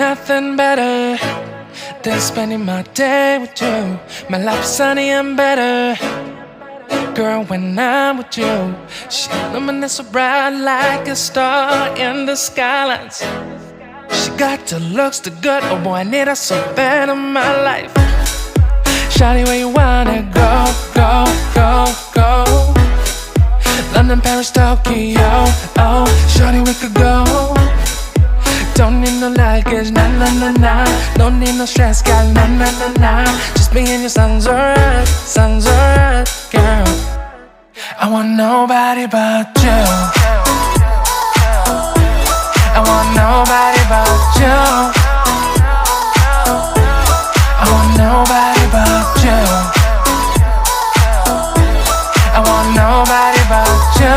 nothing better than spending my day with you. My life's sunny and better, girl, when I'm with you. She illuminates so bright like a star in the skylines. She got the looks, the good, oh boy, I need her so bad in my life. Shawty, where you wanna go, go, go, go? London, Paris, Tokyo, oh, shawty, we could go. Don't need no luggage, nah, nah, nah, nah. Don't need no stress, girl, nah, nah, nah, nah. Just me and you sounds alright, girl. I want nobody but you. I want nobody but you. I want nobody but you. I want nobody but you.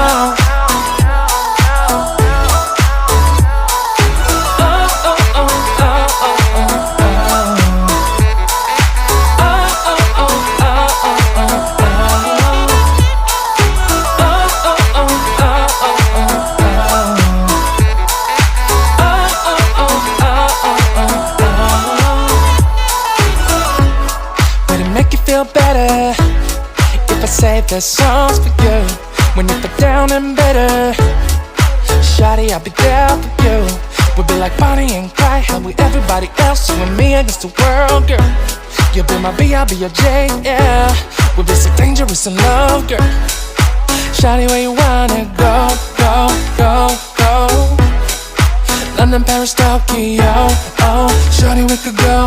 Feel better if I say the songs for you. When you feel down and bitter, shawty, I'll be there for you. We'll be like Bonnie and Clyde, how we everybody else, you and me against the world, girl. You'll be my B, I'll be your J, yeah. We'll be so dangerous in love, girl. Shawty, where you wanna go, go, go, go? London, Paris, Tokyo, oh, shawty, we could go.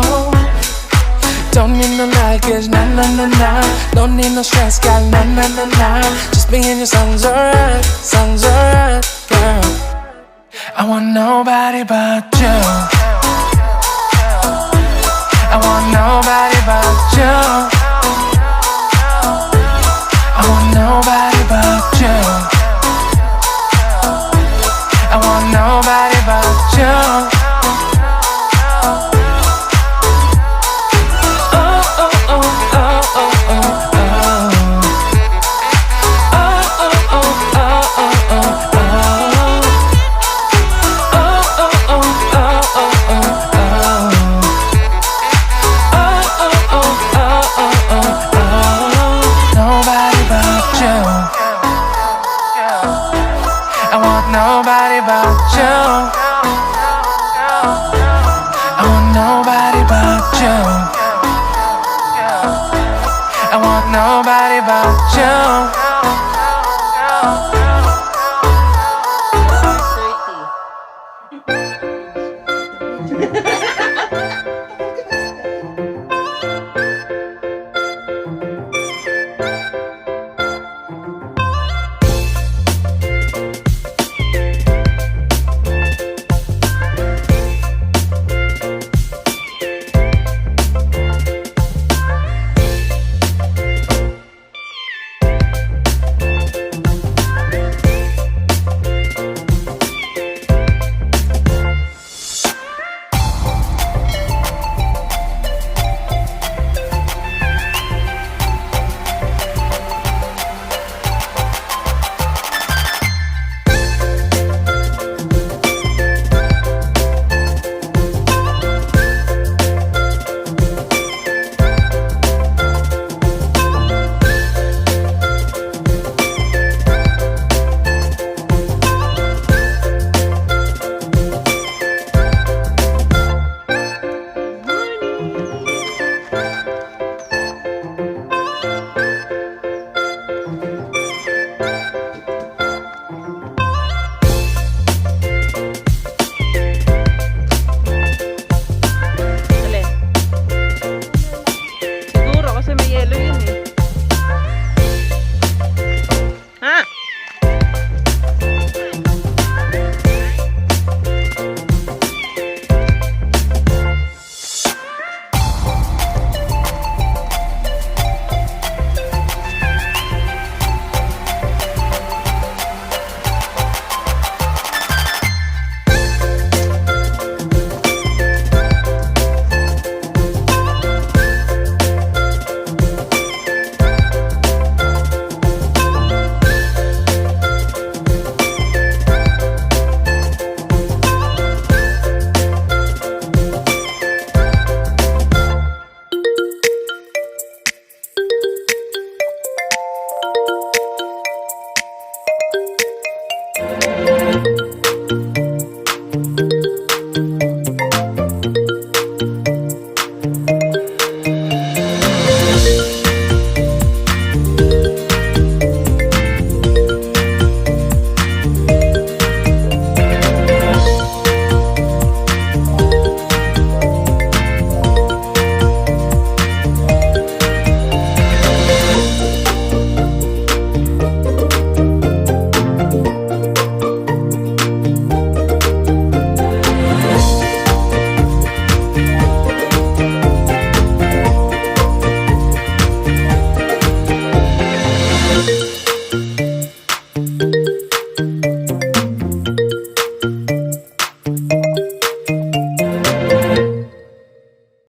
Don't need no luggage, nah, nah, nah, nah. Don't need no stress, girl, nah, nah, nah, nah. Just me and you sounds alright, girl. I want nobody but you. I want nobody but you. I want nobody but you. I want nobody but you. Nobody but you. I want nobody but you. I want nobody but you.